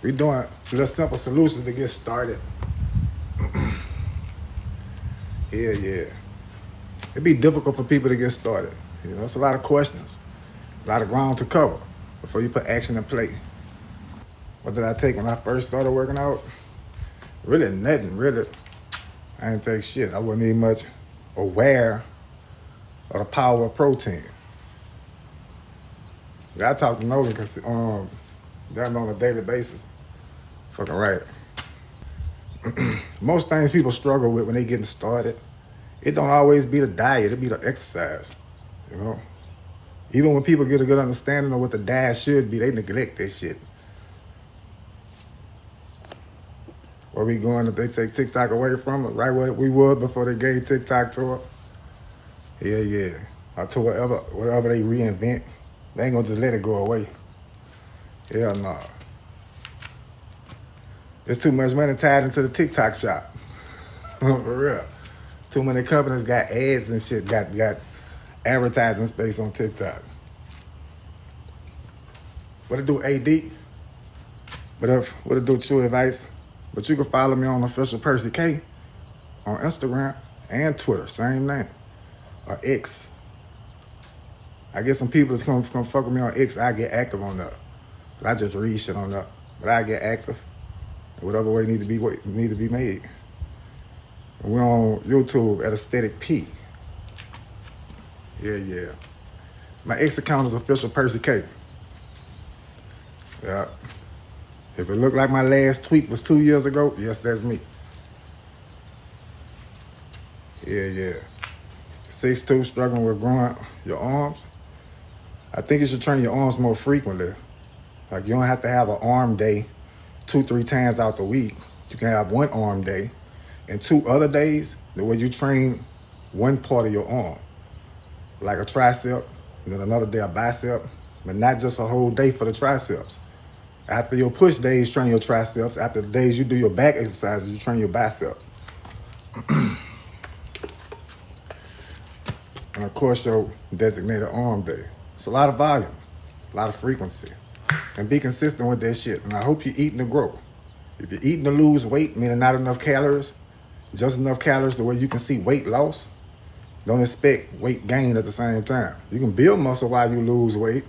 We doing little simple solutions to get started. Yeah. It'd be difficult for people to get started. You know, it's a lot of questions, a lot of ground to cover before you put action in play. What did I take when I first started working out? Really nothing, really. I didn't take shit. I wasn't even much aware of the power of protein. I talk to Nolan done on a daily basis. Fucking right. Most things people struggle with when they getting started, it don't always be the diet, it be the exercise. You know? Even when people get a good understanding of what the diet should be, they neglect that shit. Where we going if they take TikTok away from it, right where we were before they gave TikTok to it? Yeah. Or to whatever they reinvent, they ain't gonna just let it go away. Hell no. There's too much money tied into the TikTok shop. For real. Too many companies got ads and shit, got advertising space on TikTok. What it do, AD? What it do, True Advice? But you can follow me on official Percy K on Instagram and Twitter, same name, or X. I get some people that's gonna fuck with me on X. I get active on that. I just read shit on that, but I get active. Whatever way need to be made. We're on YouTube at Aesthetic P. Yeah. My X account is official Percy K. Yeah. If it looked like my last tweet was 2 years ago, yes, that's me. Yeah. 6'2", struggling with growing your arms. I think you should train your arms more frequently. Like, you don't have to have an arm day 2-3 times out the week. You can have one arm day and 2 other days, the way you train one part of your arm. Like a tricep, and then another day a bicep, but not just a whole day for the triceps. After your push days, train your triceps. After the days you do your back exercises, you train your biceps. And of course, your designated arm day. It's a lot of volume, a lot of frequency. And be consistent with that shit. And I hope you're eating to grow. If you're eating to lose weight, meaning not enough calories, just enough calories the way you can see weight loss, don't expect weight gain at the same time. You can build muscle while you lose weight.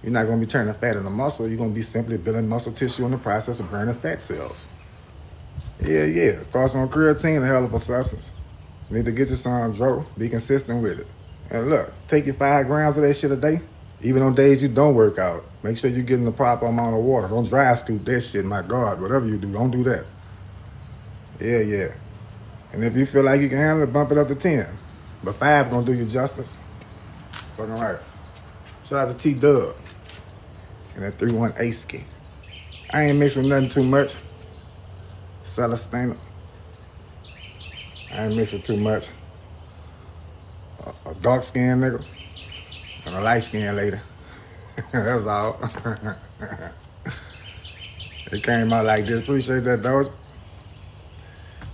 You're not going to be turning fat into muscle. You're going to be simply building muscle tissue in the process of burning fat cells. Yeah. Thoughts on creatine, a hell of a substance. You need to get you some, bro. Be consistent with it. And look, take your 5 grams of that shit a day. Even on days you don't work out. Make sure you're getting the proper amount of water. Don't dry scoop that shit, my God. Whatever you do, don't do that. Yeah. And if you feel like you can handle it, bump it up to 10. But 5 gonna do you justice. Fucking right. Shout out to T-Dub. And that 3-1 Ace-Ski. I ain't mixed with nothing too much. Celestina. I ain't mixed with too much. A dark-skinned nigga and a light-skinned lady. That's all. It came out like this. Appreciate that, Doge.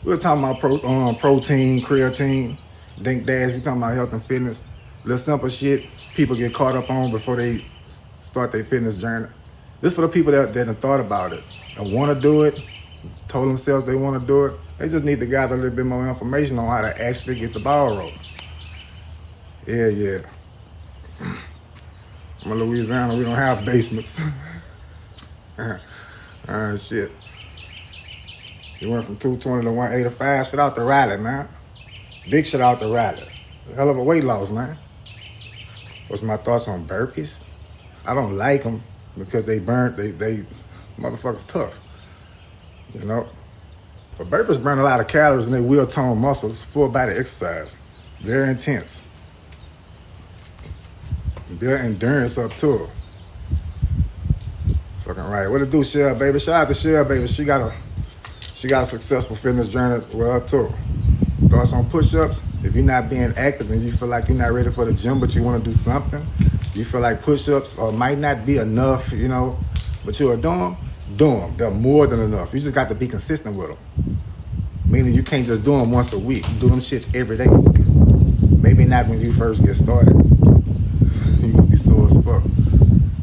We were talking about protein, creatine, Dink Dash. We talking about health and fitness. Little simple shit people get caught up on before they start their fitness journey. This for the people that have thought about it and want to do it, told themselves they want to do it. They just need to gather a little bit more information on how to actually get the ball rolling. Yeah. I'm in Louisiana, we don't have basements. Shit. You went from 220 to 185. Shit out the Riley, man. Big shit out the Riley. Hell of a weight loss, man. What's my thoughts on burpees? I don't like them because they motherfuckers tough. You know? But burpees burn a lot of calories and they will tone muscles. Full body exercise. Very intense. Build endurance up to it. Fucking right. What it do, Shell, baby? Shout out to Shell, baby. She got a successful fitness journey with her too. Thoughts on push-ups? If you're not being active and you feel like you're not ready for the gym, but you want to do something, you feel like push-ups might not be enough, you know, but you are doing them. They're more than enough. You just got to be consistent with them. Meaning you can't just do them once a week. Do them shits every day. Maybe not when you first get started. You're gonna be sore as fuck.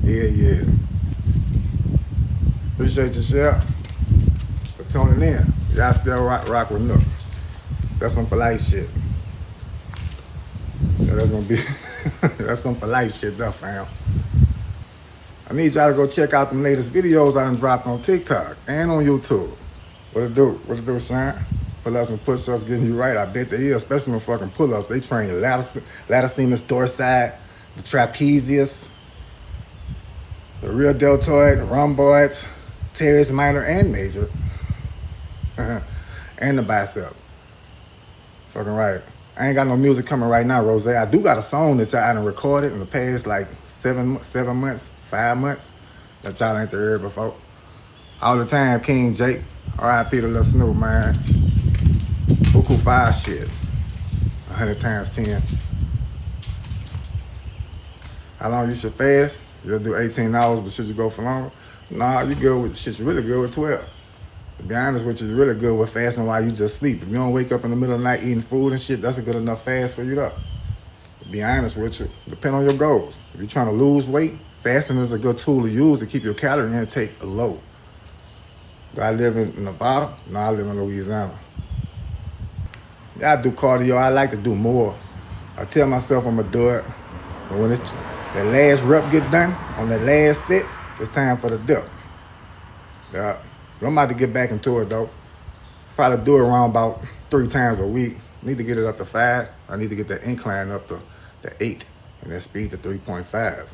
Yeah. Appreciate your share for tuning in. Y'all still rock with Nook. That's some polite shit. Yeah, that's gonna be that's some polite shit though, fam. I need y'all to go check out them latest videos I done dropped on TikTok and on YouTube. What it do? What it do, Sean? Pull-ups and push-ups getting you right. I bet they is, especially on fucking pull-ups. They train latissimus dorsi, the trapezius, the real deltoid, the rhomboids, teres minor and major, and the bicep. Fucking right. I ain't got no music coming right now, Rose. I do got a song that y'all done recorded in the past like 7 months, 5 months that y'all ain't heard before. All the time, King Jake. R.I.P. to Lil Snoop, man. Buku 5 shit. 100 times 10. How long you should fast? You'll do 18 hours, but should you go for longer? Nah, you good with shit. You really good with 12. To be honest with you, you're really good with fasting while you just sleep. If you don't wake up in the middle of the night eating food and shit, that's a good enough fast for you though. To be honest with you, depend on your goals. If you're trying to lose weight, fasting is a good tool to use to keep your calorie intake low. Do I live in Nevada? No, I live in Louisiana. Yeah, I do cardio. I like to do more. I tell myself I'm going to do it. But when that last rep get done, on that last set, it's time for the dip. Yeah. But I'm about to get back into it, though. Probably do it around about 3 times a week. Need to get it up to 5. I need to get that incline up to 8 and that speed to 3.5.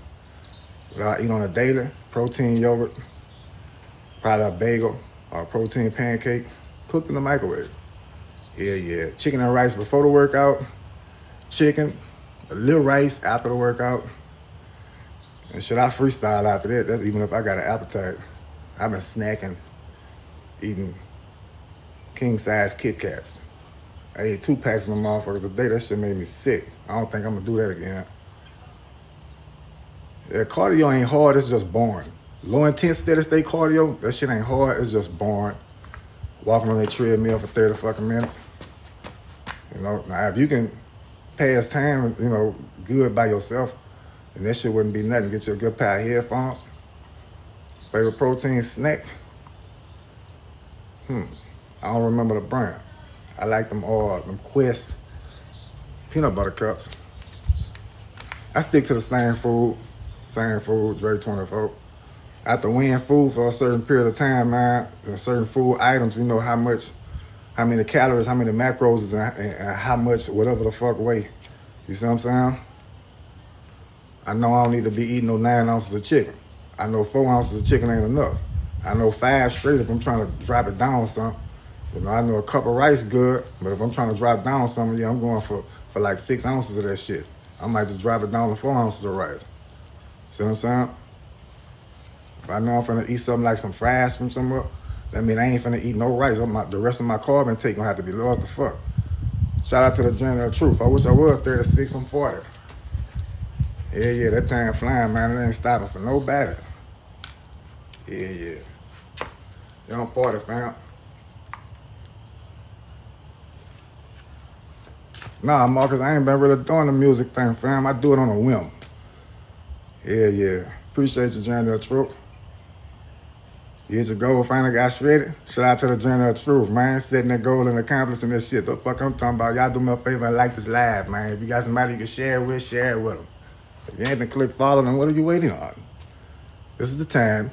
But I eat on a daily, protein yogurt, probably a bagel, or a protein pancake, cooked in the microwave. Yeah. Chicken and rice before the workout, chicken, a little rice after the workout, and shit, I freestyle after that. That's even if I got an appetite. I've been snacking, eating king-size Kit Kats. I ate 2 packs of them motherfuckers a day. That shit made me sick. I don't think I'm gonna do that again. Yeah, cardio ain't hard, it's just boring. Low intense steady state cardio, that shit ain't hard, it's just boring. Walking on that treadmill for 30 fucking minutes. You know, now if you can pass time, you know, good by yourself, then that shit wouldn't be nothing. Get you a good pair of headphones. Favorite protein snack? I don't remember the brand. I like them Quest peanut butter cups. I stick to the same food, Dre 24. After weighing food for a certain period of time, man, and certain food items, you know how many calories, how many macros, and how much whatever the fuck weigh. You see what I'm saying? I know I don't need to be eating no 9 ounces of chicken. I know 4 ounces of chicken ain't enough. I know 5 straight if I'm trying to drop it down some. You know, I know a cup of rice good, but if I'm trying to drop down something, yeah, I'm going for like 6 ounces of that shit. I might just drop it down to 4 ounces of rice. See what I'm saying? If I know I'm finna eat something like some fries from somewhere, that mean I ain't finna eat no rice. The rest of my carb intake gonna have to be low as the fuck. Shout out to the Journey of Truth. I wish I was 36, I'm 40. Yeah, that time flying, man. It ain't stopping for nobody. Yeah. Young 40, fam. Nah, Marcus, I ain't been really doing the music thing, fam. I do it on a whim. Yeah. Appreciate your Journey of Truth. You hit your goal, finally got shredded. Shout out to the Journey of Truth, man. Setting that goal and accomplishing this shit. What the fuck I'm talking about? Y'all do me a favor and like this live, man. If you got somebody you can share it with them. If you ain't then click follow, then what are you waiting on? This is the time.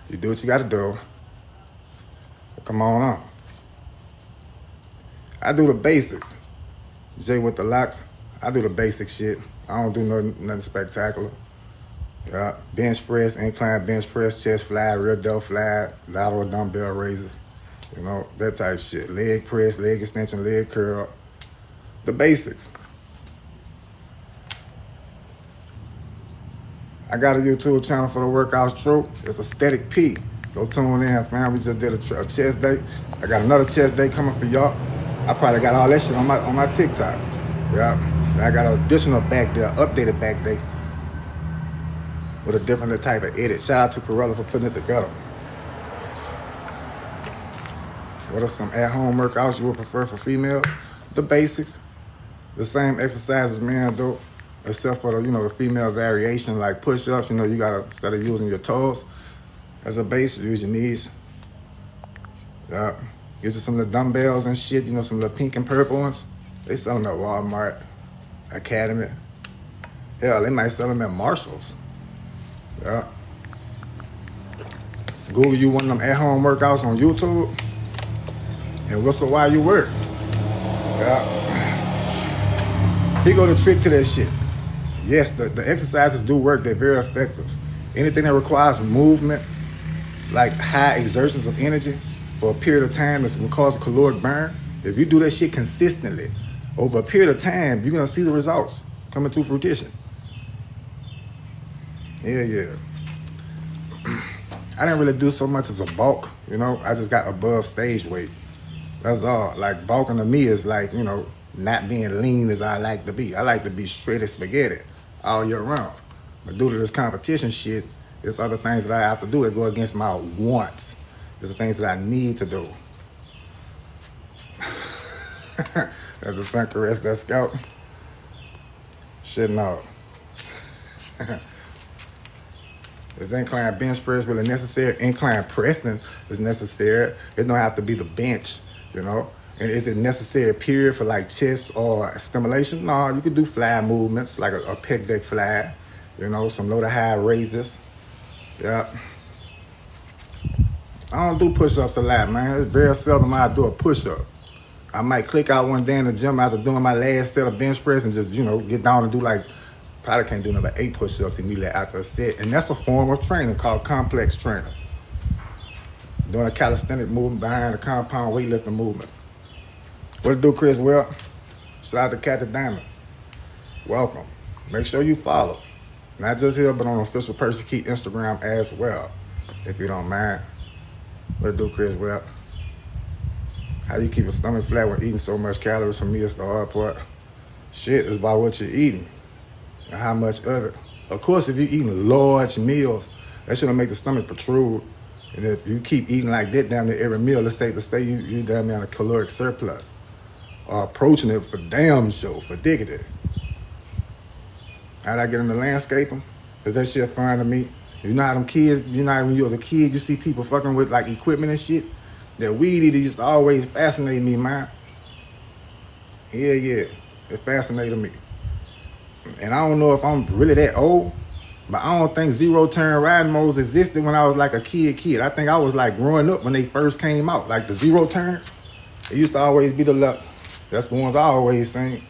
You do what you gotta do. Come on. I do the basics. Jay with the locks. I do the basic shit. I don't do nothing spectacular. Yeah, bench press, incline bench press, chest fly, rear delt fly, lateral dumbbell raises. You know, that type of shit. Leg press, leg extension, leg curl. The basics. I got a YouTube channel for the workouts, true. It's Aesthetic P. Go tune in, fam. We just did a chest day. I got another chest day coming for y'all. I probably got all that shit on my TikTok. Yeah. And I got an additional back there, updated back day with a different type of edit. Shout out to Corella for putting it together. What are some at-home workouts you would prefer for females? The basics. The same exercises men do. except for the female variation like push-ups. You gotta, instead of using your toes as a base, use your knees. Yeah, use some of the dumbbells and shit. Some of the pink and purple ones. They sell them at Walmart, Academy. Hell, they might sell them at Marshalls. Yeah. Google you one of them at-home workouts on YouTube and whistle while you work. Yeah. Here go the trick to that shit. Yes, the exercises do work. They're very effective. Anything that requires movement, like high exertions of energy for a period of time, that's going to cause a caloric burn. If you do that shit consistently over a period of time, you're going to see the results coming to fruition. Yeah. I didn't really do so much as a bulk, I just got above stage weight. That's all. Like, bulking to me is like, not being lean as I like to be. I like to be straight as spaghetti all year round. But due to this competition shit, there's other things that I have to do that go against my wants. There's the things that I need to do. That's the sun caress that scalp. Shit, no. Is incline bench press really necessary? Incline pressing is necessary. It don't have to be the bench, And is it necessary, period, for like chest or stimulation? No, you can do fly movements, like a pec deck fly, some low to high raises. Yeah. I don't do push-ups a lot, man. It's very seldom I do a push-up. I might click out one day in the gym after doing my last set of bench press and just, get down and do probably can't do number 8 push-ups immediately after a set. And that's a form of training called complex training. Doing a calisthenic movement behind a compound weightlifting movement. What it do, Chris? Well, shout out to Cat the Diamond. Welcome. Make sure you follow. Not just here, but on Official Percy Keith Instagram as well, if you don't mind. What it do, Chris? Well, how you keep your stomach flat when eating so much calories? For me, it's the hard part. Shit, it's about what you're eating and how much of it. Of course, if you're eating large meals, that shouldn't make the stomach protrude. And if you keep eating like that damn near every meal, let's say you damn near on a caloric surplus. Or approaching it for damn sure, for diggity. How'd I get into landscaping? Is that shit fun to me? You know how them kids, when you was a kid, you see people fucking with like equipment and shit? That weed eater used to always fascinate me, man. Yeah, it fascinated me. And I don't know if I'm really that old, but I don't think zero-turn riding modes existed when I was like a kid. I think I was like growing up when they first came out. Like the zero-turn, it used to always be the left. That's the ones I always seen.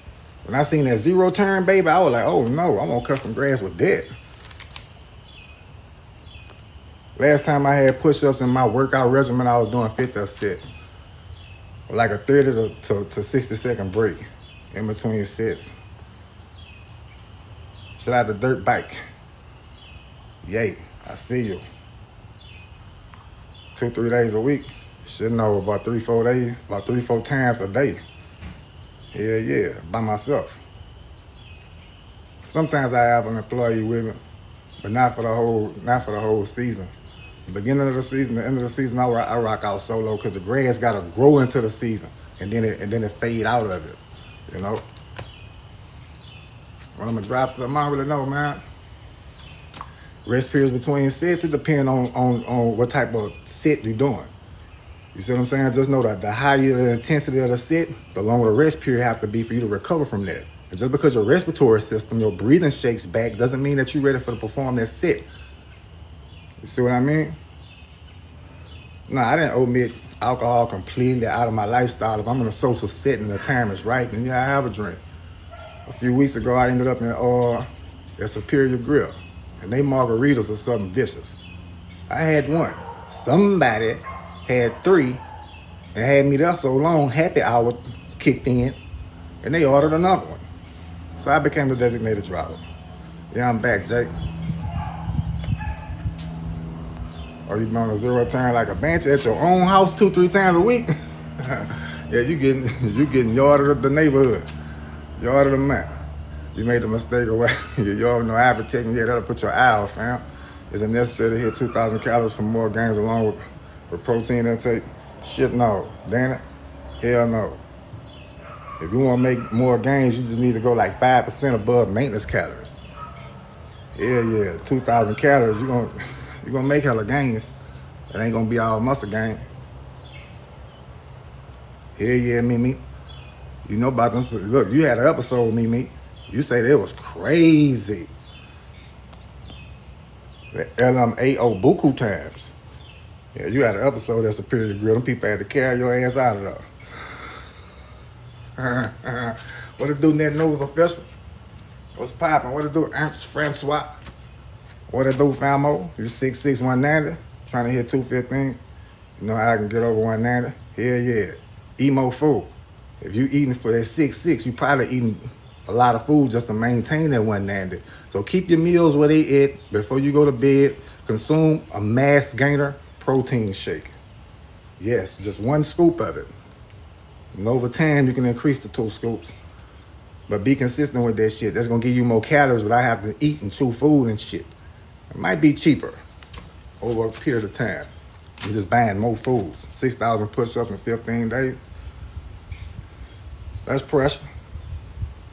When I seen that zero-turn, baby, I was like, oh no, I'm gonna cut some grass with that. Last time I had push-ups in my workout regimen, I was doing 50 a set. Like a 30 to 60 second break in between sets. Shout out the dirt bike. Yay, I see you. 2-3 days a week. Should know about 3-4 days, about 3-4 times a day. Yeah, by myself. Sometimes I have an employee with me, but not for the whole season. The beginning of the season, the end of the season, I rock out solo because the grass gotta grow into the season, and then it fade out of it. When I'm gonna drop something, I don't really know, man. Rest periods between sets, it depends on what type of set you're doing. You see what I'm saying? Just know that the higher the intensity of the set, the longer the rest period have to be for you to recover from that. And just because your respiratory system, your breathing shakes back, doesn't mean that you're ready to perform that set. You see what I mean? No, I didn't omit alcohol completely out of my lifestyle. If I'm in a social setting and the time is right, then yeah, I have a drink. A few weeks ago, I ended up in at Superior Grill, and they margaritas are something vicious. I had one. Somebody had 3 and had me there so long, happy hour kicked in, and they ordered another one. So I became the designated driver. Yeah, I'm back, Jake. Or you been on a zero-turn like a bench at your own house 2-3 times a week? Yeah, you getting yarded up the neighborhood. Yarded the man. You made the mistake of you already know eye protection. Yeah, that'll put your eye off, fam. Is it necessary to hit 2,000 calories for more gains along with protein intake? Shit, no. Damn it. Hell no. If you want to make more gains, you just need to go like 5% above maintenance calories. Yeah, 2,000 calories, you're gonna make hella gains. It ain't gonna be all muscle gain. Yeah, Mimi. You know about them. Look, you had an episode, Mimi. You said it was crazy. The LMAO buku times. Yeah, you had an episode that's Superior Grill. Them people had to carry your ass out of there. What it do, Net News Official? What's poppin'? What it do, Ernst Francois? What it do, Famo? You 6'6", 190, trying to hit 215. You know how I can get over 190? Hell yeah. Emo food. If you eating for that 6'6", you probably eating a lot of food just to maintain that 190. So keep your meals where they eat. Before you go to bed, consume a mass gainer protein shake. Yes, just 1 scoop of it. And over time, you can increase to 2 scoops. But be consistent with that shit. That's gonna give you more calories without having to eat and chew food and shit. It might be cheaper over a period of time. You're just buying more foods. 6,000 push-ups in 15 days. That's pressure.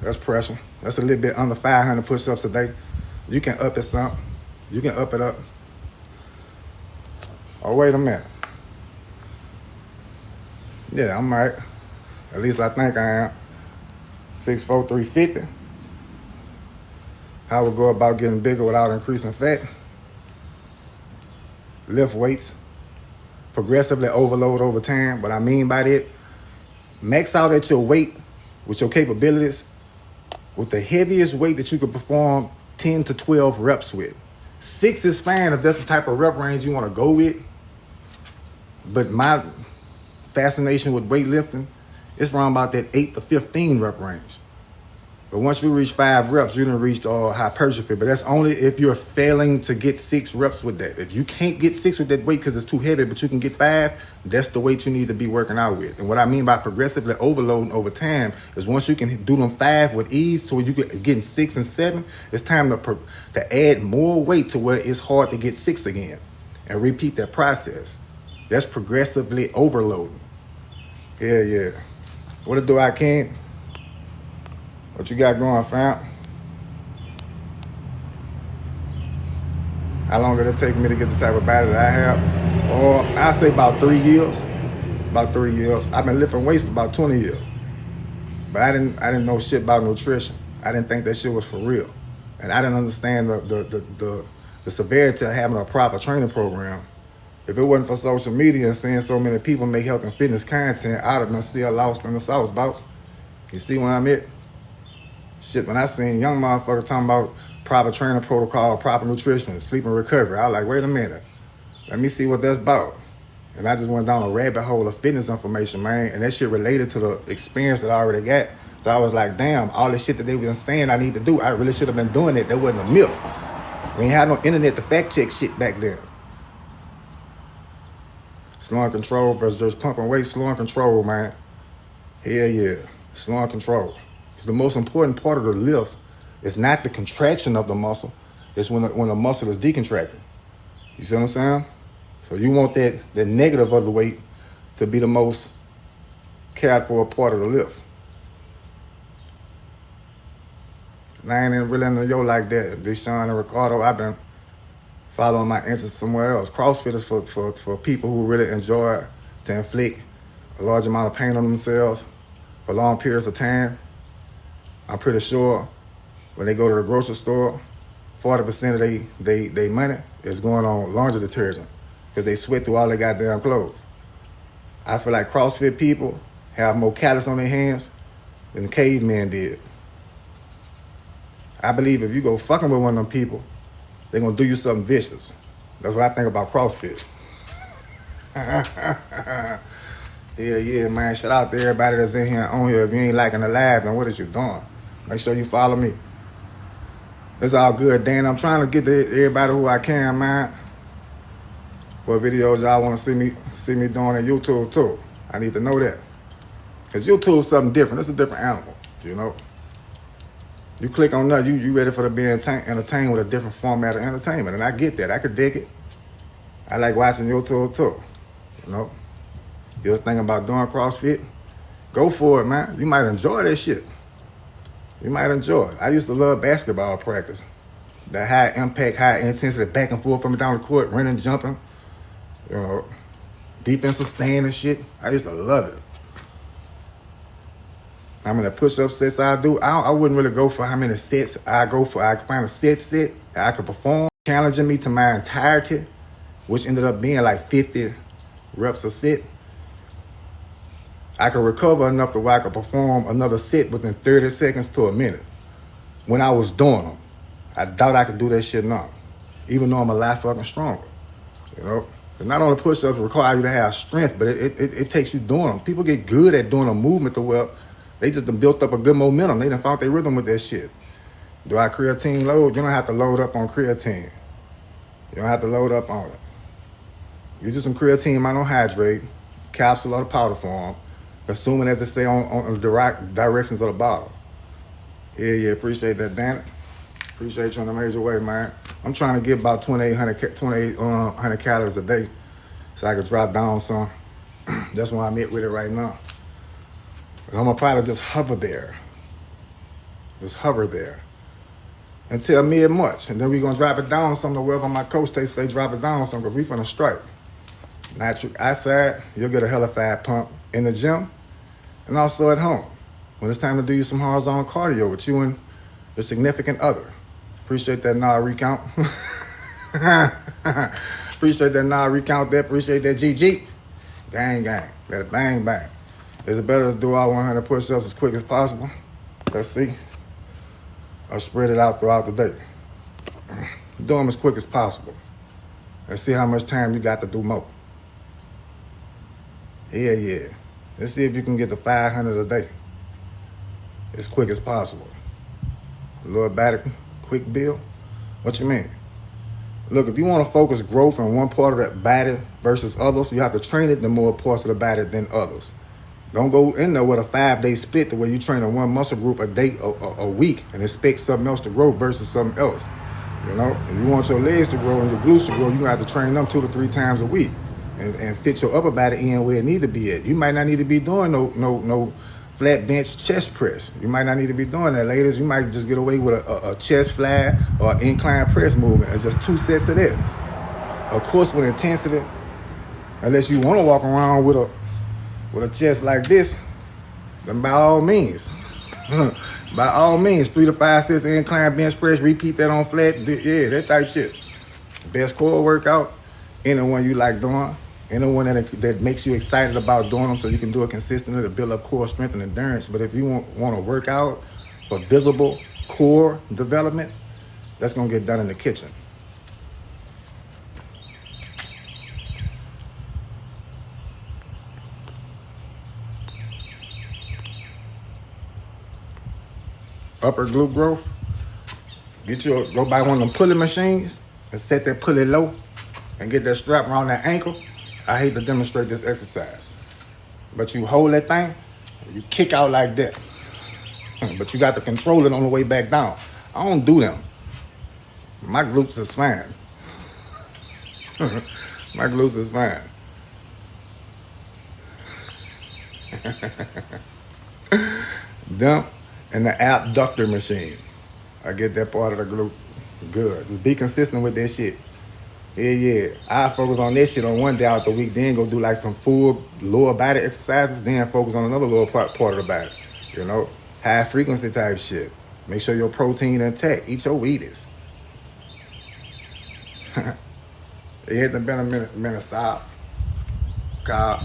That's pressure. That's a little bit under 500 push-ups a day. You can up it some. You can up it up. Oh, wait a minute. Yeah, I'm right. At least I think I am. 6'4", 350. How we go about getting bigger without increasing fat? Lift weights. Progressively overload over time. What I mean by that, max out at your weight with your capabilities with the heaviest weight that you could perform 10 to 12 reps with. 6 is fine if that's the type of rep range you want to go with. But my fascination with weightlifting is around about that 8 to 15 rep range. But once you reach 5 reps, you done reached hypertrophy. But that's only if you're failing to get 6 reps with that. If you can't get 6 with that weight because it's too heavy, but you can get 5, that's the weight you need to be working out with. And what I mean by progressively overloading over time is once you can do them 5 with ease to where you getting 6 and 7, it's time to add more weight to where it's hard to get 6 again. And repeat that process. That's progressively overloading. Yeah. What to do, I can? What you got going, fam? How long did it take me to get the type of body that I have? Or I say about 3 years. About 3 years. I've been lifting weights for about 20 years. But I didn't know shit about nutrition. I didn't think that shit was for real. And I didn't understand the severity of having a proper training program. If it wasn't for social media and seeing so many people make health and fitness content, I'd have been still lost in the sauce, boss. You see where I'm at? Shit, when I seen young motherfuckers talking about proper training protocol, proper nutrition, sleep and recovery, I was like, wait a minute. Let me see what that's about. And I just went down a rabbit hole of fitness information, man. And that shit related to the experience that I already got. So I was like, damn, all this shit that they been saying I need to do, I really should have been doing it. That wasn't a myth. We ain't had no internet to fact check shit back then. Slow and control versus just pumping weight. Slow and control, man. Hell yeah. Slow and control. The most important part of the lift is not the contraction of the muscle. It's when the muscle is decontracting. You see what I'm saying? So you want that negative of the weight to be the most cared for part of the lift. And I ain't even really into yo like that. Deshaun and Ricardo, I've been following my interest somewhere else. CrossFit is for people who really enjoy to inflict a large amount of pain on themselves for long periods of time. I'm pretty sure when they go to the grocery store, 40% of they money is going on laundry detergent because they sweat through all their goddamn clothes. I feel like CrossFit people have more callus on their hands than the cavemen did. I believe if you go fucking with one of them people, they're gonna do you something vicious. That's what I think about CrossFit. Yeah, man. Shout out to everybody that's in here on here. If you ain't liking the live, then what is you doing? Make sure you follow me. It's all good, Dan. I'm trying to get to everybody who I can, man. What videos y'all want to see me doing on YouTube too? I need to know that. Cause YouTube's something different. It's a different animal, you know. You click on that, you ready for to be entertained with a different format of entertainment, and I get that. I could dig it. I like watching YouTube too, you know. You was thinking about doing CrossFit, Go for it, man. You might enjoy that shit. You might enjoy it. I used to love basketball practice. The high impact, high intensity, back and forth from down the court, running, jumping, you know, defensive stand and shit. I used to love it. How many push-up sets I do? I wouldn't really go for how many sets I go for. I find a set that I could perform, challenging me to my entirety, which ended up being like 50 reps a set. I could recover enough to where I could perform another set within 30 seconds to a minute when I was doing them. I doubt I could do that shit now, even though I'm a lot fucking stronger, you know? And not only push-ups require you to have strength, but it takes you doing them. People get good at doing a movement to where they just done built up a good momentum. They done found their rhythm with that shit. Do I creatine load? You don't have to load up on creatine. You don't have to load up on it. Get you some creatine monohydrate, capsule or the powder form, consuming as they say on the directions of the bottle. Yeah, appreciate that, Dan. Appreciate you in a major way, man. I'm trying to get about 2,800 calories a day so I can drop down some. That's why I'm at with it right now. And I'm gonna probably just hover there. Just hover there until mid-March. And then we're gonna drop it down some to wherever my coach say drop it down some because we finna strike. Natural outside, you'll get a hellified pump in the gym and also at home. When it's time to do you some horizontal cardio with you and your significant other. Appreciate that recount. Appreciate that recount there. Appreciate that GG. Gang. Let it bang. Is it better to do all 100 push-ups as quick as possible? Let's see. Or spread it out throughout the day. Do them as quick as possible. Let's see how much time you got to do more. Yeah. Let's see if you can get to 500 a day as quick as possible. Lower back, quick build. What you mean? Look, if you want to focus growth in one part of that body versus others, you have to train it in more parts of the body than others. Don't go in there with a 5-day split the way you train in one muscle group a day, a week, and expect something else to grow versus something else. You know, if you want your legs to grow and your glutes to grow, you have to train them 2 to 3 times a week and fit your upper body in where it need to be at. You might not need to be doing no flat bench chest press. You might not need to be doing that, ladies. You might just get away with a chest fly or incline press movement and just 2 sets of that. Of course, with intensity, unless you want to walk around with a chest like this, then by all means, 3 to 5 sets of incline bench press, repeat that on flat, yeah, that type shit. Best core workout, any one you like doing, any one that makes you excited about doing them so you can do it consistently to build up core strength and endurance. But if you want to work out for visible core development, that's going to get done in the kitchen. Upper glute growth, go buy one of them pulley machines and set that pulley low and get that strap around that ankle. I hate to demonstrate this exercise, but you hold that thing and you kick out like that. But you got to control it on the way back down. I don't do them. My glutes is fine. My glutes is fine. Dump and the abductor machine. I get that part of the glute good. Just be consistent with that shit. Yeah. I focus on that shit on one day out the week, then go do like some full lower body exercises, then focus on another lower part of the body. You know, high frequency type shit. Make sure your protein intact. Eat your Wheaties. It hasn't been a minute stop. Carl.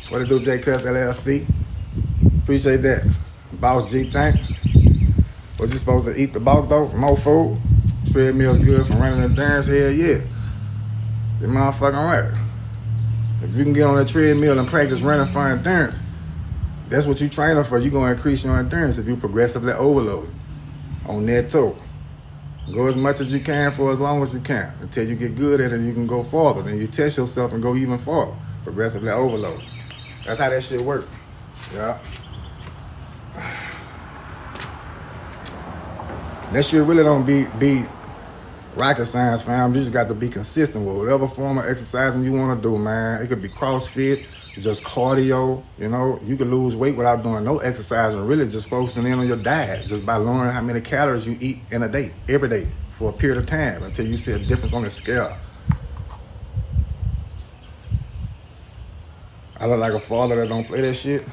What it do, J Cuss LLC? Appreciate that. Boss G Tank. Was you supposed to eat the bulk though? More food? Treadmill's good for running endurance? Hell yeah. You're motherfucking right. If you can get on that treadmill and practice running for endurance, that's what you're training for. You're going to increase your endurance if you progressively overload on that toe. Go as much as you can for as long as you can until you get good at it and you can go farther. Then you test yourself and go even farther. Progressively overload. That's how that shit works. Yeah. That shit really don't be rocket science, fam. You just got to be consistent with whatever form of exercising you want to do, man. It could be CrossFit, just cardio, you know. You can lose weight without doing no exercise and really just focusing in on your diet, just by learning how many calories you eat in a day, every day, for a period of time until you see a difference on the scale. I look like a father that don't play that shit.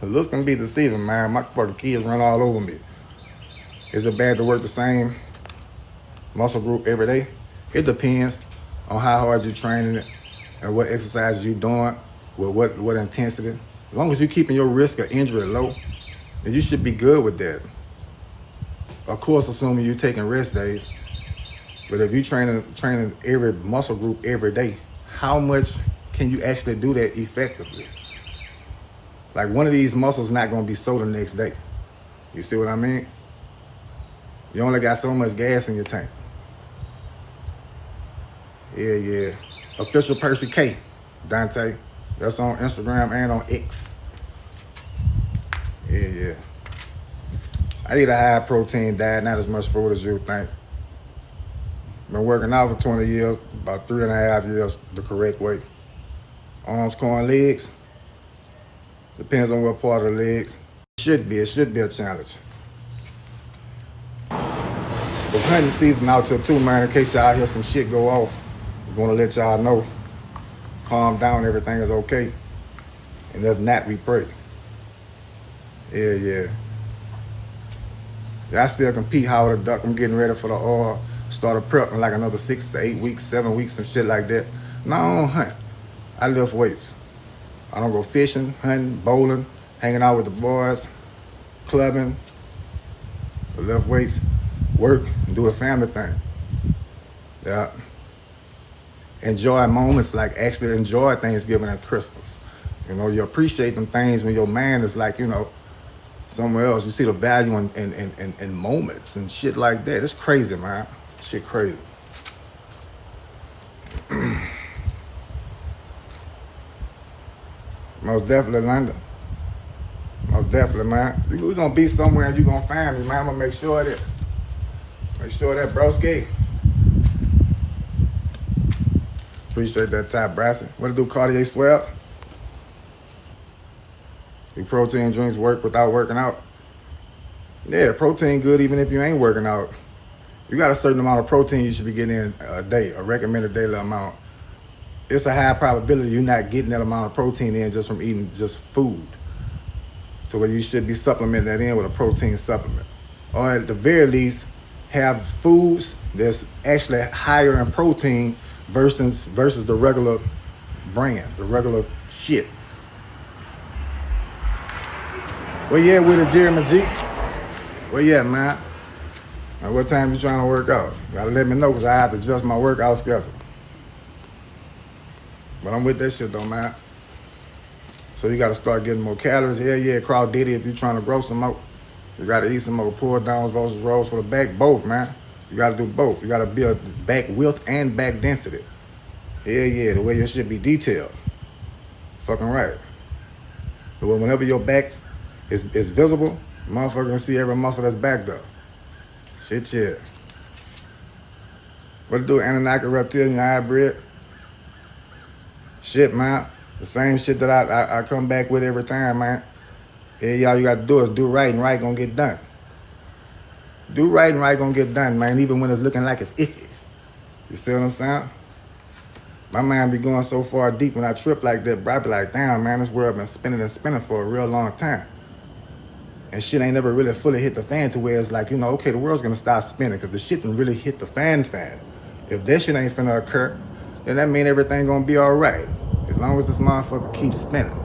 The looks can be deceiving, man. My fucking kids run all over me. Is it bad to work the same muscle group every day? It depends on how hard you're training it and what exercises you're doing, with what intensity. As long as you're keeping your risk of injury low, then you should be good with that. Of course, assuming you're taking rest days. But if you're training every muscle group every day, how much can you actually do that effectively? Like, one of these muscles not gonna be sore the next day. You see what I mean? You only got so much gas in your tank. Yeah. Official Percy K, Dante. That's on Instagram and on X. Yeah. I eat a high protein diet, not as much food as you think. Been working out for 20 years, about 3.5 years the correct way. Arms, core, and legs. Depends on what part of the legs. It should be a challenge. It's hunting season out here too, man. In case y'all hear some shit go off, just want to let y'all know. Calm down, everything is okay. And if not, we pray. Yeah. I still compete Howard the Duck. I'm getting ready for the start a prep in like another 6 to 8 weeks, 7 weeks, and shit like that. No, I don't hunt. I lift weights. I don't go fishing, hunting, bowling, hanging out with the boys, clubbing. I lift weights, work, and do the family thing. Yeah. Enjoy moments, like actually enjoy Thanksgiving and Christmas. You know, you appreciate them things when your mind is like, you know, somewhere else. You see the value in moments and shit like that. It's crazy, man. Shit crazy. Most definitely, London. Most definitely, man. We're gonna be somewhere and you're gonna find me, man. I'm gonna make sure that broski. Appreciate that, Ty Brasson. What to do, Cartier Swell? Do protein drinks work without working out? Yeah, protein good even if you ain't working out. You got a certain amount of protein you should be getting in a day, a recommended daily amount. It's a high probability you're not getting that amount of protein in just from eating just food. So where you should be supplementing that in with a protein supplement. Or at the very least, have foods that's actually higher in protein versus the regular brand, the regular shit. Where you at with it, Jeremy G? Where you at, man? And what time you trying to work out? You gotta let me know, because I have to adjust my workout schedule. But I'm with that shit though, man. So you gotta start getting more calories. Yeah, Crowd Diddy, if you're trying to grow some more. You gotta eat some more pull downs versus rolls for the back, both, man. You gotta do both. You gotta build back width and back density. Yeah, the way your shit be detailed. Fucking right. But whenever your back is visible, motherfucker can see every muscle that's back though. Shit. What to do, Anunnaki reptilian hybrid? Shit, man. The same shit that I come back with every time, man. Yeah, all you got to do is do right, and right gonna get done. Do right, and right gonna get done, man, even when it's looking like it's iffy. You see what I'm saying? My mind be going so far deep when I trip like that, bro. I be like, damn, man, this world been spinning and spinning for a real long time. And shit ain't never really fully hit the fan to where it's like, you know, okay, the world's gonna stop spinning because the shit done really hit the fan. If that shit ain't finna occur, then that mean everything gonna be all right. As long as this motherfucker keeps spinning.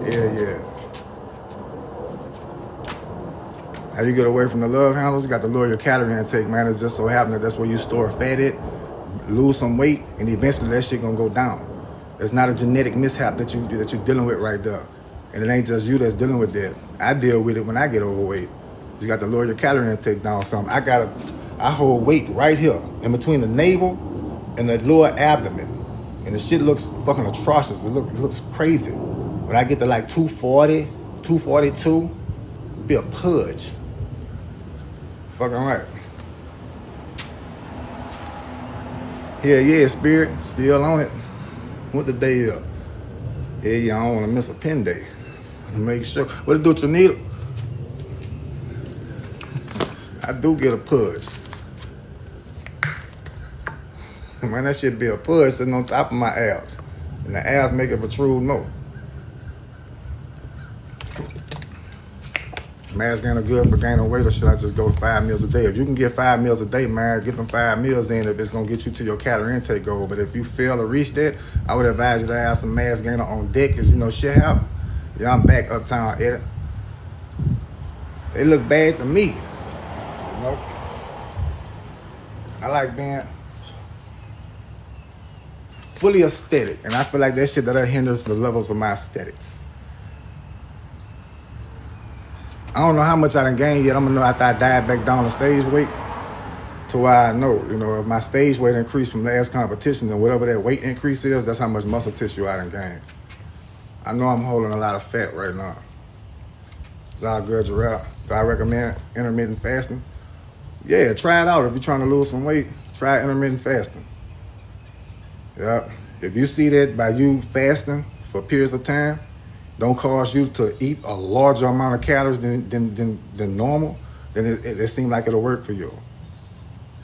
Yeah. How you get away from the love handles? You got to lower your calorie intake, man. It's just so happening that's where you store fat at, lose some weight, and eventually that shit gonna go down. It's not a genetic mishap that you're dealing with right there. And it ain't just you that's dealing with that. I deal with it when I get overweight. You got to lower your calorie intake down some. I hold weight right here in between the navel and the lower abdomen. And the shit looks fucking atrocious. It looks crazy. When I get to like 240, 242, it'd be a pudge. Fucking right. Yeah, Spirit, still on it. What the day is? Yeah, I don't want to miss a pen day. Make sure. What it do to your needle? I do get a pudge. Man, that shit be a pudge sitting on top of my abs. And the abs make it protrude more. Mass gaining good for gaining weight, or should I just go to 5 meals a day? If you can get 5 meals a day, man, get them 5 meals in if it's gonna get you to your calorie intake goal. But if you fail to reach that, I would advise you to have some mass gainer on deck, because you know shit happen. Yeah, I'm back uptown, Edit. It look bad to me. You know? I like being fully aesthetic, and I feel like that shit that hinders the levels of my aesthetics. I don't know how much I done gained yet. I'm gonna know after I dive back down to stage weight to where I know, you know, if my stage weight increased from last competition, then whatever that weight increase is, that's how much muscle tissue I done gained. I know I'm holding a lot of fat right now. It's all good, Jarrell. Do I recommend intermittent fasting? Yeah, try it out. If you're trying to lose some weight, try intermittent fasting. Yep. If you see that by you fasting for periods of time, don't cause you to eat a larger amount of calories than normal, then it seems like it'll work for you.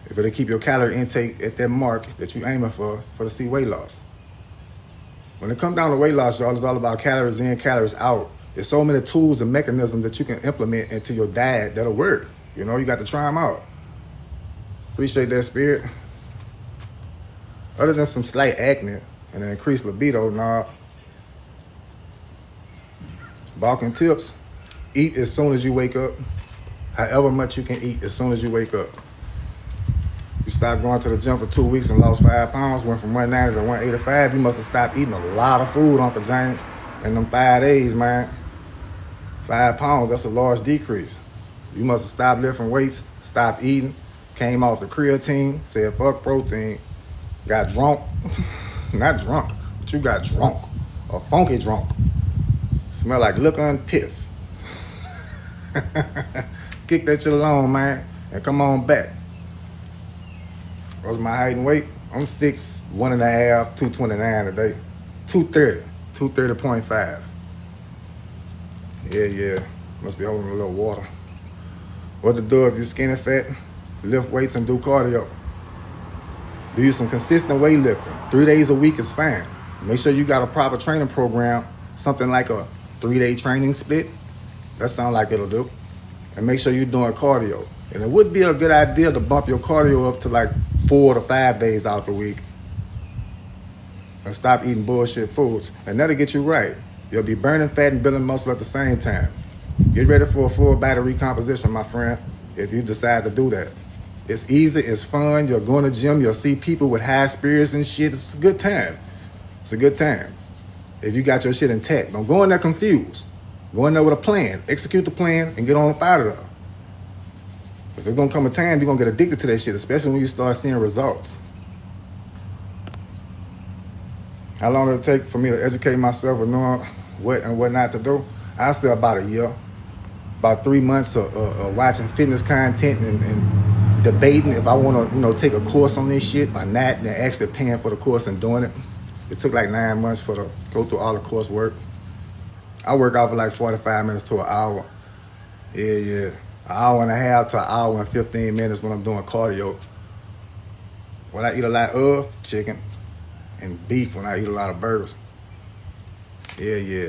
If it'll keep your calorie intake at that mark that you're aiming for to see weight loss. When it comes down to weight loss, y'all, it's all about calories in, calories out. There's so many tools and mechanisms that you can implement into your diet that'll work. You know, you got to try them out. Appreciate that, Spirit. Other than some slight acne and an increased libido, nah. Balking tips, eat as soon as you wake up. However much you can eat as soon as you wake up. You stopped going to the gym for 2 weeks and lost 5 pounds, went from 190 to 185, you must have stopped eating a lot of food, Uncle James, in them 5 days, man. 5 pounds, that's a large decrease. You must have stopped lifting weights, stopped eating, came off the creatine, said fuck protein, got drunk. Not drunk, but you got drunk, or funky drunk. Smell like liquor and piss. Kick that shit alone, man, and come on back. What's my height and weight? I'm 6'1.5", 229 today. 230, 230.5. Yeah. Must be holding a little water. What to do if you're skinny fat? Lift weights and do cardio. Do some consistent weightlifting. 3 days a week is fine. Make sure you got a proper training program, something like a 3-day training split. That sounds like it'll do. And make sure you're doing cardio. And it would be a good idea to bump your cardio up to like 4 to 5 days out the week. And stop eating bullshit foods. And that'll get you right. You'll be burning fat and building muscle at the same time. Get ready for a full body recomposition, my friend, if you decide to do that. It's easy, it's fun. You'll go in the gym, you'll see people with high spirits and shit. It's a good time. It's a good time. If you got your shit intact. Don't go in there confused. Go in there with a plan. Execute the plan and get on up out of there. Because there's going to come a time you're going to get addicted to that shit, especially when you start seeing results. How long did it take for me to educate myself with knowing what and what not to do? I say about a year. About 3 months of watching fitness content and debating if I want to, take a course on this shit or not, and actually paying for the course and doing it. It took like 9 months to go through all the coursework. I work out for like 45 minutes to an hour. Yeah. An hour and a half to an hour and 15 minutes when I'm doing cardio. What I eat a lot of, chicken and beef when I eat a lot of burgers. Yeah.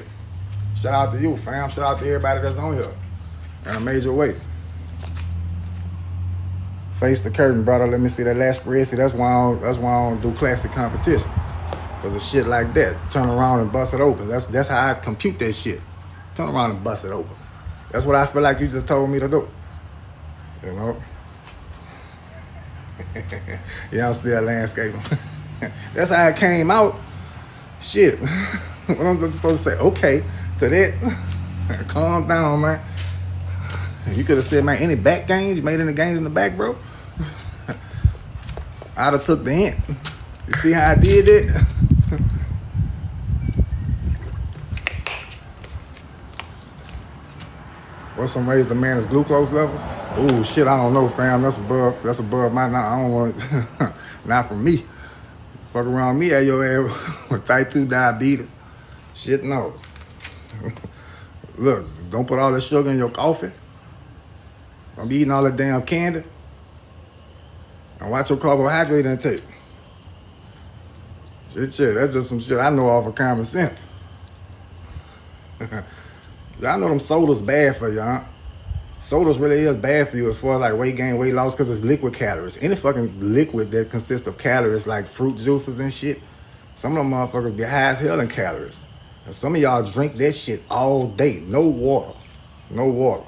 Shout out to you, fam. Shout out to everybody that's on here in a major way. Face the curtain, brother. Let me see that last spread. See, that's why I don't do classic competitions. Because of shit like that. Turn around and bust it open. That's how I compute that shit. Turn around and bust it open. That's what I feel like you just told me to do. You know? Yeah, I'm still landscaping. That's how it came out. Shit. What I'm supposed to say? Okay to that. Calm down, man. You could have said, man, any back gains? You made any gains in the back, bro? I'd have took the hint. You see how I did it? What's some ways to manage glucose levels? Ooh, shit, I don't know, fam. That's above my, I don't want it. Not from me. Fuck around me at your ass with type 2 diabetes. Shit, no. Look, don't put all that sugar in your coffee. Don't be eating all that damn candy. And watch your carbohydrate intake. Shit, that's just some shit I know off of common sense. Y'all know them sodas bad for you, huh? Sodas really is bad for you as far as like weight gain, weight loss, because it's liquid calories. Any fucking liquid that consists of calories like fruit juices and shit, some of them motherfuckers be high as hell in calories. And some of y'all drink that shit all day. No water. No water.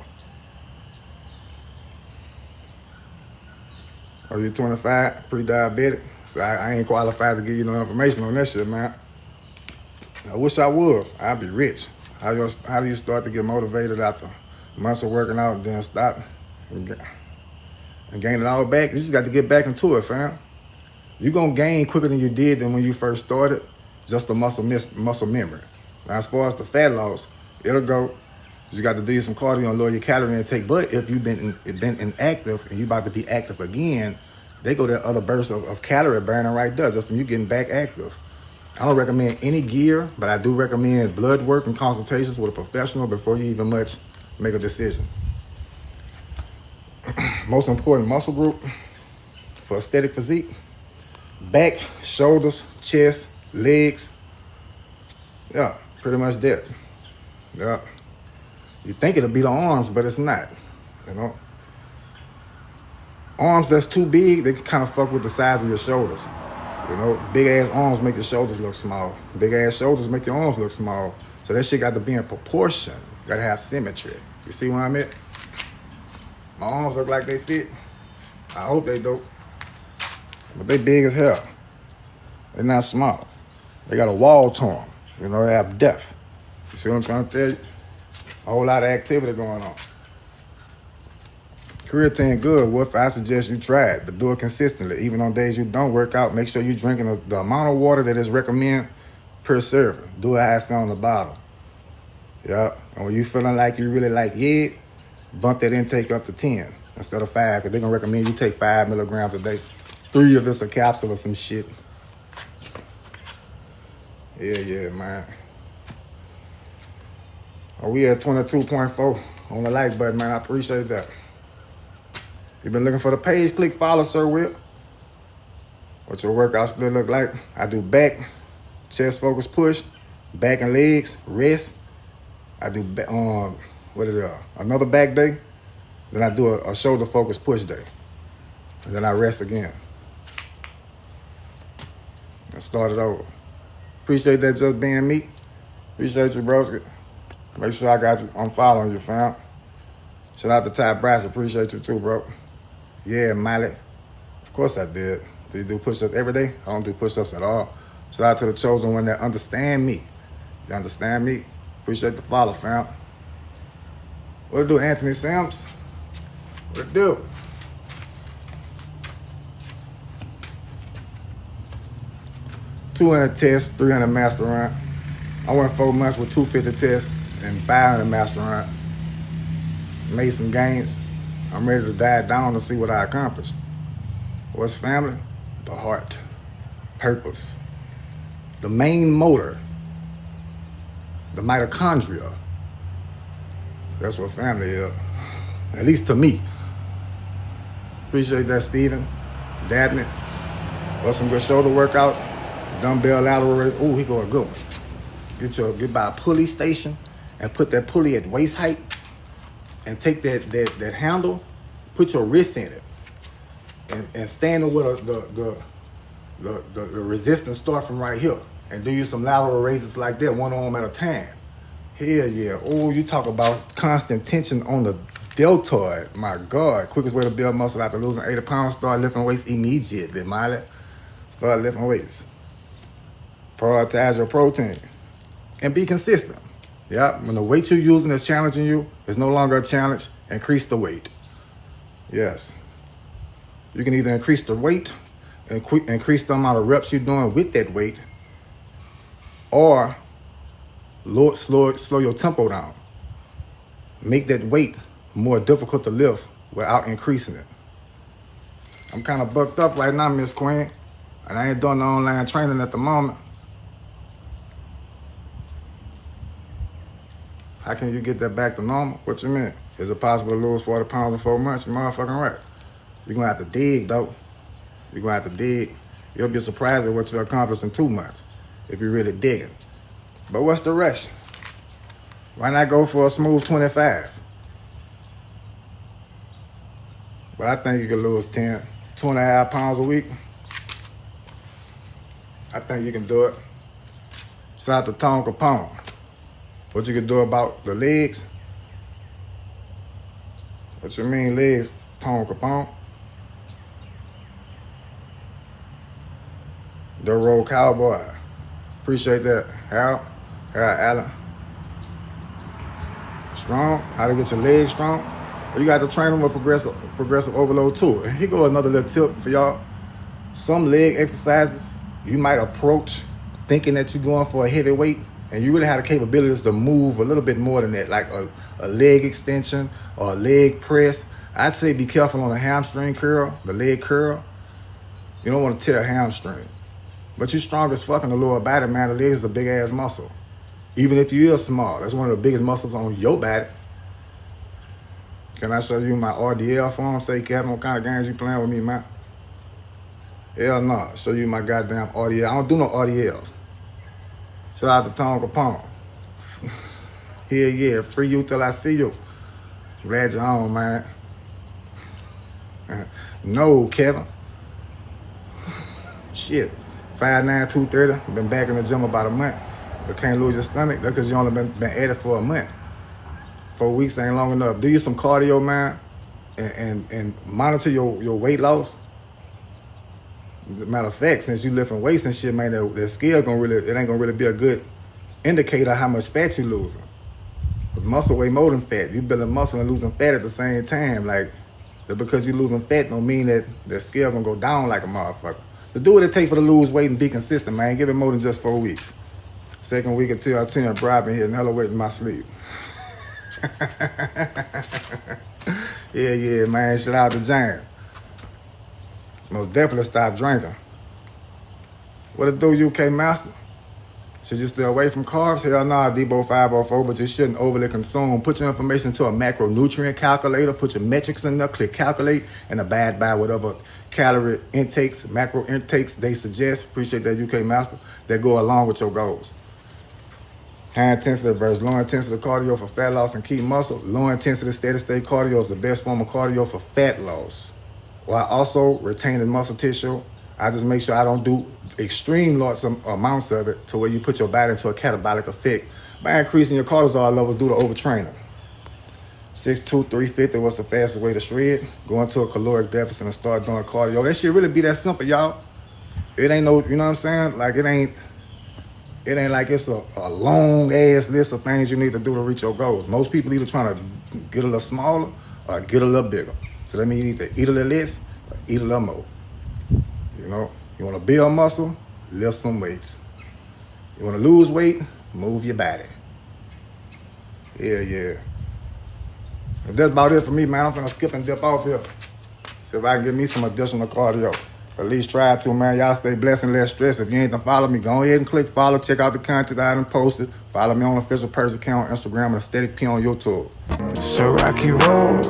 Are you 25, pre-diabetic? So I ain't qualified to give you no information on that shit, man. I wish I was. I'd be rich. How do you start to get motivated after months of working out and then stop and gain it all back? You just got to get back into it, fam. You're going to gain quicker than you did than when you first started, just the muscle memory. Now, as far as the fat loss, it'll go. You got to do some cardio and lower your calorie intake. But if you've been inactive and you about to be active again, they go that other burst of calorie burning right there just from you getting back active. I don't recommend any gear, but I do recommend blood work and consultations with a professional before you even much make a decision. Most important muscle group for aesthetic physique: back, shoulders, chest, legs. Yeah, pretty much that. Yeah. You think it'll be the arms, but it's not. You know? Arms that's too big, they can kind of fuck with the size of your shoulders. You know, big ass arms make your shoulders look small. Big ass shoulders make your arms look small. So that shit got to be in proportion. Got to have symmetry. You see where I'm at? My arms look like they fit. I hope they do. But they big as hell. They're not small. They got a wall to them. You know, they have depth. You see what I'm trying to tell you? A whole lot of activity going on. Creatine good. What if I suggest you try it, but do it consistently. Even on days you don't work out, make sure you're drinking the amount of water that is recommended per serving. Do it how it's on the bottle. Yeah. And when you feeling like you really like it, bump that intake up to 10 instead of 5, because they're going to recommend you take 5 milligrams a day. 3 of it's a capsule or some shit. Yeah, man. Oh, we at 22.4 on the like button, man. I appreciate that. You've been looking for the page, click follow, Sir Will. What your workout split look like? I do back, chest focus push, back and legs, rest. I do another back day. Then I do a shoulder focus push day. And then I rest again. I start it over. Appreciate that just being me. Appreciate you, bro. Make sure I got you. I'm following you, fam. Shout out to Ty Brass. Appreciate you too, bro. Yeah, Miley. Of course I did. Do you do push-ups every day? I don't do push-ups at all. Shout out to the chosen one that understand me. You understand me? Appreciate the follow, fam. What it do, Anthony Sims? What it do? $200 tests, 300 master run. I went 4 months with 250 tests and 500 master run. Made some gains. I'm ready to dive down to see what I accomplished. What's family? The heart. Purpose. The main motor. The mitochondria. That's what family is. At least to me. Appreciate that, Steven. Dabney. Or some good shoulder workouts. Dumbbell lateral raise. Ooh, he go a good one. Get by a pulley station and put that pulley at waist height. And take that handle, put your wrist in it, and stand with the resistance start from right here, and do you some lateral raises like that, one arm at a time. Hell yeah! Oh, you talk about constant tension on the deltoid. My God, quickest way to build muscle after losing 80 pounds: start lifting weights immediately, Miley. Start lifting weights. Prioritize your protein, and be consistent. Yeah, when the weight you're using is challenging you, it's no longer a challenge, increase the weight. Yes. You can either increase the weight, increase the amount of reps you're doing with that weight, or slow your tempo down. Make that weight more difficult to lift without increasing it. I'm kind of bucked up right now, Miss Queen, and I ain't doing the online training at the moment. How can you get that back to normal? What you mean? Is it possible to lose 40 pounds in 4 months? You motherfucking right. You're gonna have to dig, though. You're gonna have to dig. You'll be surprised at what you accomplish in 2 months if you're really digging. But what's the rush? Why not go for a smooth 25? But I think you can lose 10, 2.5 pounds a week. I think you can do it. Shout out to Tone Capone. What you can do about the legs? What you mean legs, Tone Capone? The Road Cowboy. Appreciate that, Harold Allen. Strong, how to get your legs strong. You got to train them with progressive overload too. And here go another little tip for y'all. Some leg exercises you might approach thinking that you're going for a heavy weight, and you really have the capabilities to move a little bit more than that, like a leg extension or a leg press. I'd say be careful on a hamstring curl, the leg curl. You don't want to tear a hamstring. But you're strong as fuck in the lower body, man. The leg is a big ass muscle. Even if you are small, that's one of the biggest muscles on your body. Can I show you my RDL form? Say, Kevin, what kind of games you playing with me, man? Hell no. Show you my goddamn RDL. I don't do no RDLs. Shout out to Tone Capone. Hell yeah, free you till I see you. Glad you're home, man. No, Kevin. Shit. 5'9", 230. Been back in the gym about a month. But can't lose your stomach. That's because you only been at it for a month. 4 weeks ain't long enough. Do you some cardio, man, and monitor your weight loss. Matter of fact, since you lifting weights and shit, man, that scale it ain't gonna really be a good indicator of how much fat you losing. Cause muscle weigh more than fat. You building muscle and losing fat at the same time. Like, that because you losing fat don't mean that the scale gonna go down like a motherfucker. To do what it takes for to lose weight and be consistent, man. Give it more than just 4 weeks. Second week until I 10, bro, I've been hitting hella weight in my sleep. Yeah, man. Shout out to James. Most definitely stop drinking. What it do, UK Master? Should you stay away from carbs? Hell nah, Debo 504, but you shouldn't overly consume. Put your information into a macronutrient calculator, put your metrics in there, click calculate, and abide by whatever calorie intakes, macro intakes they suggest. Appreciate that, UK Master, that go along with your goals. High intensity versus low intensity cardio for fat loss and keep muscle. Low intensity steady state cardio is the best form of cardio for fat loss, while also retaining muscle tissue. I just make sure I don't do extreme large amounts of it to where you put your body into a catabolic effect by increasing your cortisol levels due to overtraining. 6'2", 350 was the fastest way to shred. Go into a caloric deficit and start doing cardio. That shit really be that simple, y'all. It ain't no, you know what I'm saying? Like, it ain't like it's a long ass list of things you need to do to reach your goals. Most people either trying to get a little smaller or get a little bigger. So that means you need to eat a little less or eat a little more. You know, you want to build muscle, lift some weights. You want to lose weight, move your body. Yeah. If that's about it for me, man, I'm finna skip and dip off here. See if I can get me some additional cardio. At least try to, man. Y'all stay blessed and less stressed. If you ain't done follow me, go ahead and click follow. Check out the content I done posted. Follow me on the official Purse account on Instagram and Aesthetic P on YouTube. It's a rocky road.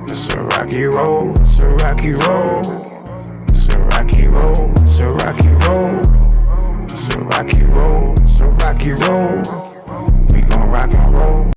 It's a rocky road. It's a rocky road. It's a rocky road. It's a rocky road. It's a rocky road. It's a rocky road. We gon' rock and roll.